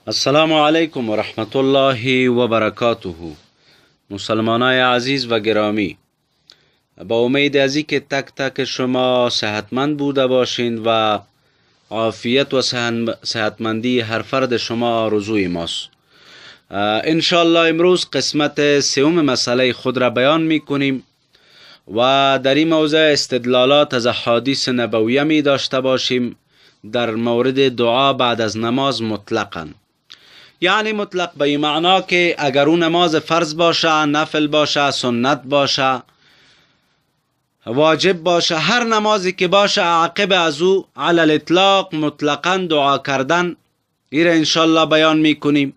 السلام علیکم و رحمت الله و برکاته. مسلمانای عزیز و گرامی، با امید از اینکه تک تک شما صحتمند بوده باشین و عافیت و صحتمندی هر فرد شما آرزوی ماست. انشالله امروز قسمت سوم مسئله خود را بیان می کنیم و در این موضوع استدلالات از احادیث نبویه می داشته باشیم در مورد دعا بعد از نماز مطلقاً. یعنی مطلق به این معنا که اگر اون نماز فرض باشه، نفل باشه، سنت باشه، واجب باشه، هر نمازی که باشه عاقب از او علی الاطلاق مطلقاً دعا کردن، این را انشالله بیان میکنیم.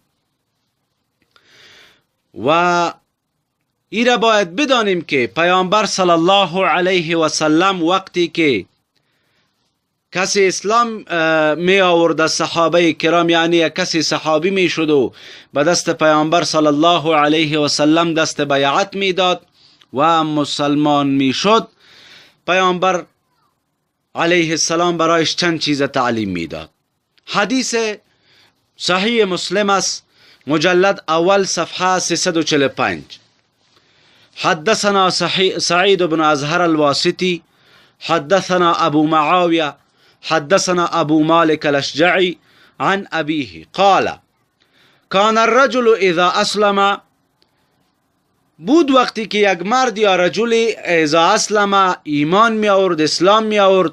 و این را باید بدانیم که پیامبر صلی الله علیه و سلم وقتی که کسی اسلام می آورد صحابه کرام، یعنی کسی صحابی می شد و به دست پیامبر صلی الله علیه و سلم دست بیعت می داد و مسلمان می شد، پیامبر علیه السلام برایش چند چیز تعلیم می داد. حدیث صحیح مسلم است، مجلد اول صفحه 345. حدثنا سعید بن ازهر الواسطی حدثنا ابو معاویه حدثنا ابو مالك الاشجعي عن ابيه قال كان الرجل اذا اسلم، بود وقتی که یک مرد یا رجل اذا اسلم ایمان می آورد، اسلام می آورد،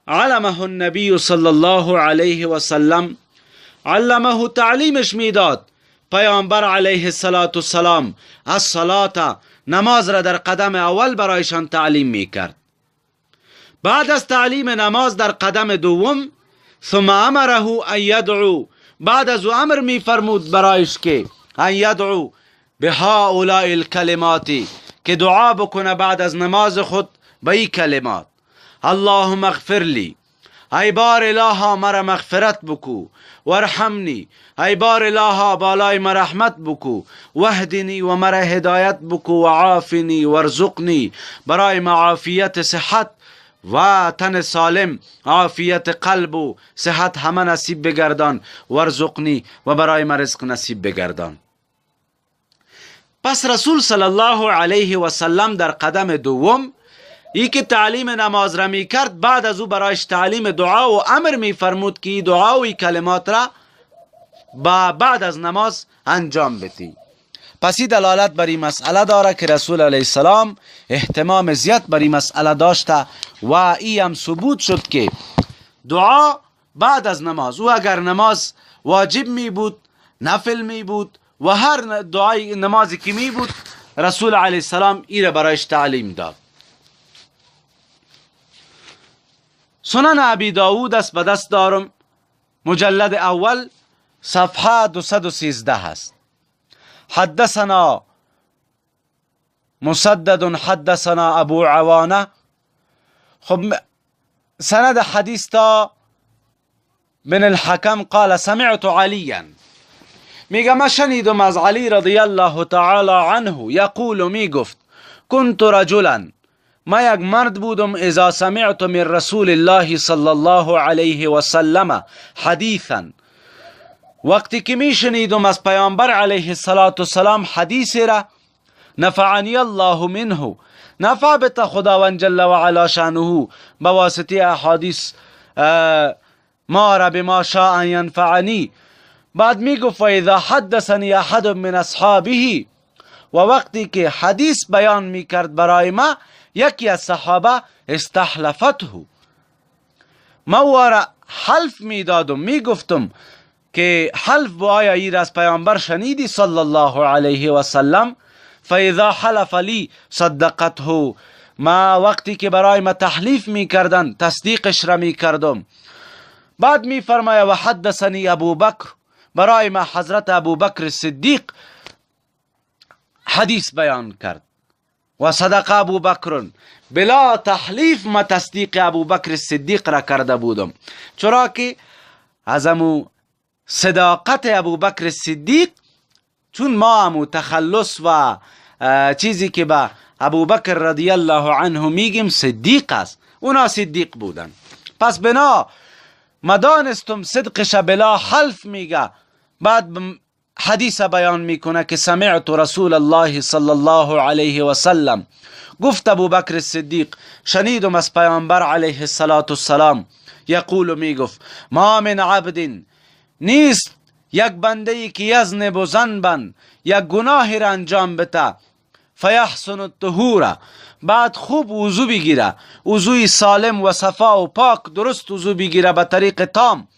علمه النبی صلی الله علیه و سلم، علمه تعلیمش میداد پیامبر علیه السلام الصلاة، نماز را در قدم اول برایشان تعلیم می کرد. بعد از تعلیم نماز در قدم دوم، ثم امره ان یدعو، بعد از او امر می فرمود برایش که ان یدعو به هؤلاء الکلمات، که دعا بکنه بعد از نماز خود به این کلمات: اللهم اغفر لی، ای بار الها مرا مغفرت بکو، وارحمنی، ای بار الها بالای مرا رحمت بکو، واهدنی و مرا هدایت بکو، وعافنی وارزقنی، برای معافیت صحت و تن سالم، عافیت قلب و صحت همه نصیب بگردان، وارزقنی، و برای من رزق نصیب بگردان. پس رسول صلی الله علیه و سلم در قدم دوم ای که تعلیم نماز را می کرد، بعد از او برایش تعلیم دعا و امر می فرمود که دعا و کلمات را بعد از نماز انجام بدی. پس این دلالت بر این مسئله داره که رسول علیه السلام اهتمام زیاد بر این مسئله داشته و این هم ثبوت شد که دعا بعد از نماز، او اگر نماز واجب می بود، نفل می بود و هر دعای نمازی که می بود، رسول علیه السلام این را برایش تعلیم داد. سنن ابی داود است، به دست دارم، مجلد اول صفحه 213 هست. حدثنا مسدد حدثنا ابو عوانه. خب سند حدیث تا بن الحکم قال سمعت علیا، میگه ما شنیدم از علی رضی الله تعالی عنه یقول، میگفت كنت رجلا، ما یک مرد بودم، اذا سمعت من رسول الله صلی الله علیه و سلم حدیثا، وقتی که می شنیدم از پیامبر علیه السلام حدیث را، نفعنی الله منه، نفع بتا خداوند جل و علا شانه بواسطه احادیث ما را بما شاء ان ینفعنی. بعد می گفت اذا حدثنی احد من اصحابه، و وقتی که حدیث بیان می کرد برای ما یکی از صحابه، استحلفته، ما وارا حلف می دادم، می گفتم که حلف با آیا ایر از پیامبر شنیدی صلی الله علیه و سلم؟ فاذا حلف لی صدقته، ما وقتی که برای ما تحلیف می کردن تصدیقش را می کردم. بعد می فرماید و حدثنی ابو بکر، برای ما حضرت ابو بکر صدیق حدیث بیان کرد، و صدق ابو بکر، بلا تحلیف ما تصدیق ابو بکر صدیق را کرده بودم، چرا که از امو صداقت ابو بکر صدیق، چون ما امو تخلص و چیزی که به ابو بکر رضی الله عنه میگیم صدیق است، اونا صدیق بودن. پس بنا مدانستم صدقش بلا حلف میگه، بعد حدیث بیان میکنه که سمعت رسول الله صلی الله علیه و سلم، گفت ابو بکر صدیق شنیدم از پیامبر علیه السلام یقول میگفت ما من عبد، نیست یک بنده ای که یزنب و ذنبا، یک گناهی را انجام بده، فیحسن الطهور، بعد خوب وضو بگیره، وضوی سالم و صفا و پاک درست وضو بگیره به طریق تام،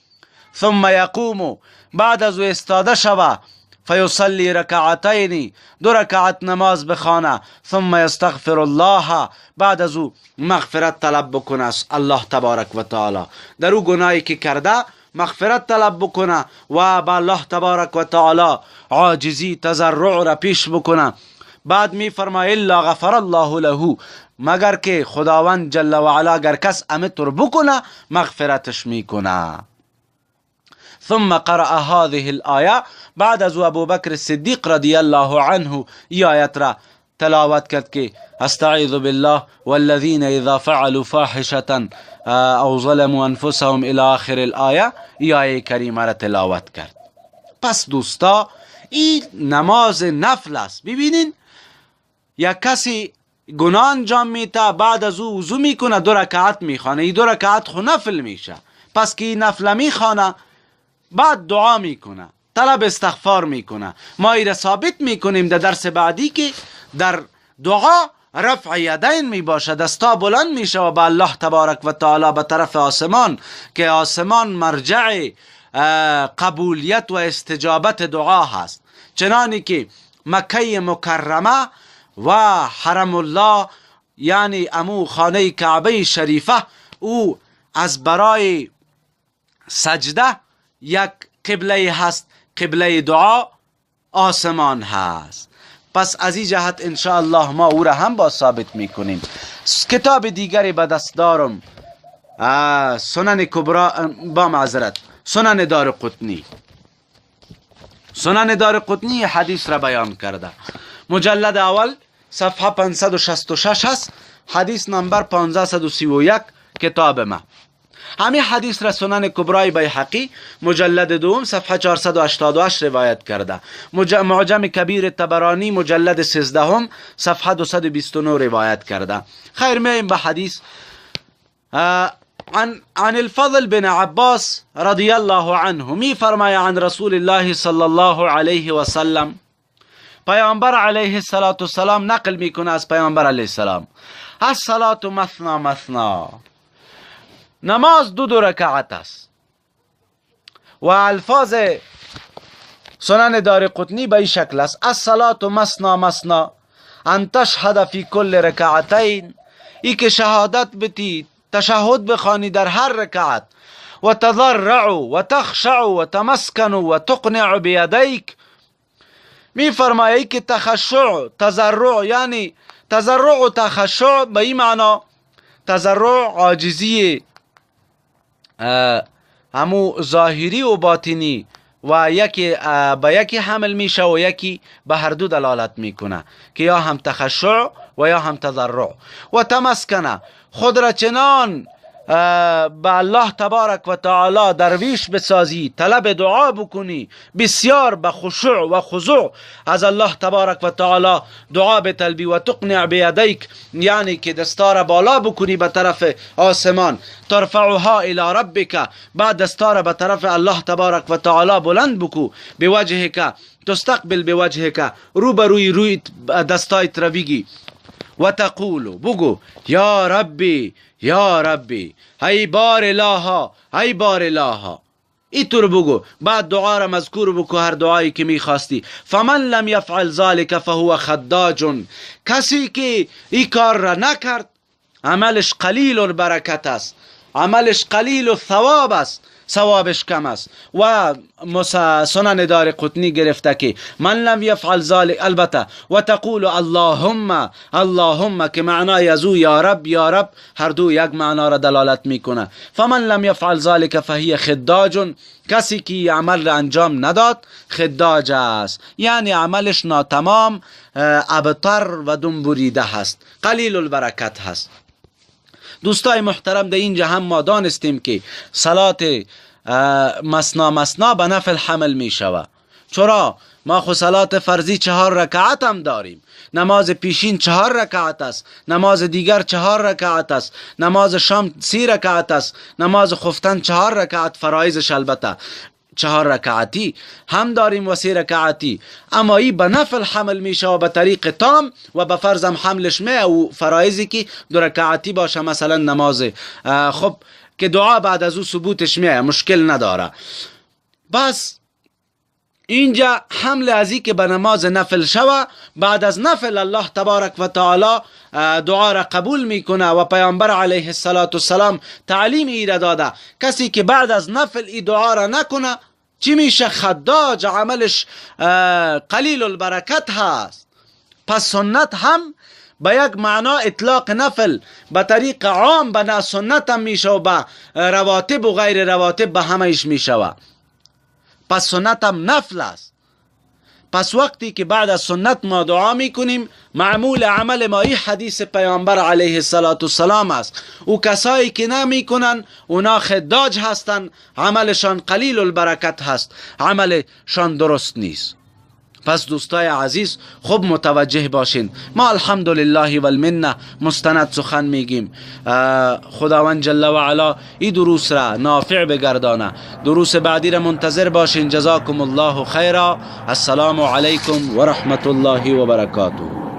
ثم یقوم، بعد از او استاده شوه، فیصلی رکعتین، 2 رکعت نماز بخوانه، ثم یستغفر الله، بعد از او مغفرت طلب بکنه الله تبارک و تعالی، در او گناهی که کرده مغفرت طلب بکنه و با الله تبارک و تعالی عاجزی تضرع را پیش بکنه. بعد می فرماید الا غفر الله له، مگر که خداوند جل و علا اگر کس امطور بکنه مغفرتش میکنه. ثم قرأ هذه الآیه، بعد از ابو بکر صدیق رضی الله عنه ای آیت را تلاوت کرد که استعیذ بالله والذین اذا فعلوا فاحشة او ظلموا انفسهم الى آخر الآیه، ای آیه کریمه را تلاوت کرد. پس دوستا این نماز نفل است. ببینین یک کسی گناه انجام میده، بعد از او وضو میکنه، 2 رکعت میخوانه، این 2 رکعت خو نفل میشه. پس که این نفل میخوانه، بعد دعا میکنه، طلب استغفار میکنه. ما ایره ثابت میکنیم در درس بعدی که در دعا رفع یدین میباشه، دستا بلند میشه و به الله تبارک و تعالی به طرف آسمان، که آسمان مرجع قبولیت و استجابت دعا هست. چنانی که مکه مکرمه و حرم الله، یعنی امو خانه کعبه شریفه، او از برای سجده یک قبله هست، قبله دعا آسمان هست. پس از این جهت انشاءالله ما او را هم با ثابت میکنیم. کتاب دیگری به دست دارم، سنن کبرا، با معذرت سنن دارقطنی. سنن دارقطنی حدیث را بیان کرده. مجلد اول صفحه 566 هست، حدیث نمبر 1531 کتاب ما. همین حدیث را سنن کبرای بیهقی مجلد دوم صفحه 488 روایت کرده. معجم کبیر طبرانی مجلد 13 صفحه 229 روایت کرده. خیر، میایم به حدیث. عن الفضل بن عباس رضی الله عنه می فرماید عن رسول الله صلی الله علیه و سلم، پیامبر علیه السلام نقل میکنه از پیامبر علیه السلام، الصلاة مثنا مثنا، نماز 2 رکعت است. و الفاظ سنن دارقطنی به این شکل است: الصلاة مثنا مثنا ان تشهد فی کل رکعتین، ای که شهادت بتی، تشهد بخوانی در هر رکعت، و تضرع و تخشع و تمسکن و تقنع بیدیک. می فرمایی که تخشع، تضرع، یعنی تضرع و تخشع به این معنا، تضرع عاجزی همو ظاهری و باطنی و یکی به یکی حمل میشه و یکی به هر دو دلالت میکنه، که یا هم تخشع و یا هم تضرع. و تمسکنه، خود را چنان به الله تبارک و تعالی درویش بسازی، طلب دعا بکنی، بسیار به خشوع و خضوع از الله تبارک و تعالی دعا بطلبی، و تقنع بیدیک، یعنی که دستا بالا بکنی به طرف آسمان، ترفعها الی ربک، بعد دستا به طرف الله تبارک و تعالی بلند بکو، بوجهک تستقبل بوجهک، روی دستایت را بگی، و تقولو، بگو یا ربی یا ربی، ای بار الها ای بار الها، اینطور بگو. بعد دعا را مذکور بکو، هر دعایی که میخواستی. فمن لم یفعل ذلك فهو خداج، کسی که این کار را نکرد عملش قلیل البرکت است، عملش قلیل الثواب است، ثوابش کم است. و سنن دارقطنی گرفته که من لم یفعل ذلك، البته و تقول اللهم اللهم، که معنای از او یا رب یا رب هر دو یک معنا را دلالت میکنه. فمن لم یفعل ذلك فهی خداج، کسی که عمل را انجام نداد خداج است، یعنی عملش ناتمام، ابتر و دنبریده هست، قلیل البرکت هست. دوستای محترم، در اینجا هم ما دانستیم که صلات مسنا به نفل حمل می شود. چرا؟ ما خو صلات فرضی 4 رکعت هم داریم، نماز پیشین 4 رکعت است، نماز دیگر 4 رکعت است، نماز شام 30 رکعت است، نماز خفتن 4 رکعت فرایضش البته 4 رکعتی هم داریم و 3 رکعتی، اما این به نفل حمل میشه و به طریق تام و به فرضم حملش می او فرایضی که 2 رکعتی باشه، مثلا نماز خب که دعا بعد از او ثبوتش میه، مشکل نداره. بس اینجا حمل ازی که به نماز نفل شوه، بعد از نفل الله تبارک و تعالی دعا را قبول میکنه و پیامبر علیه السلام تعلیم ایره داده کسی که بعد از نفل ای دعا را نکنه چی میشه؟ خداج، عملش قلیل البرکت هست. پس سنت هم به یک معنا اطلاق نفل به طریق عام به نه سنت هم میشه و به رواتب و غیر رواتب به همهش میشه. پس سنت هم نفل است. پس وقتی که بعد از سنت ما دعا میکنیم معمول عمل ما این حدیث پیامبر علیه السلام است. او کسایی که نمیکنن اونا خداج هستن، عملشان قلیل البرکت هست، عملشان درست نیست. پس دوستای عزیز خوب متوجه باشین، ما الحمدلله و المنه مستند سخن میگیم. خداوند جل و علا این دروس را نافع بگردانه. دروس بعدی را منتظر باشین. جزاکم الله خیرا. السلام علیکم و رحمت الله و برکاته.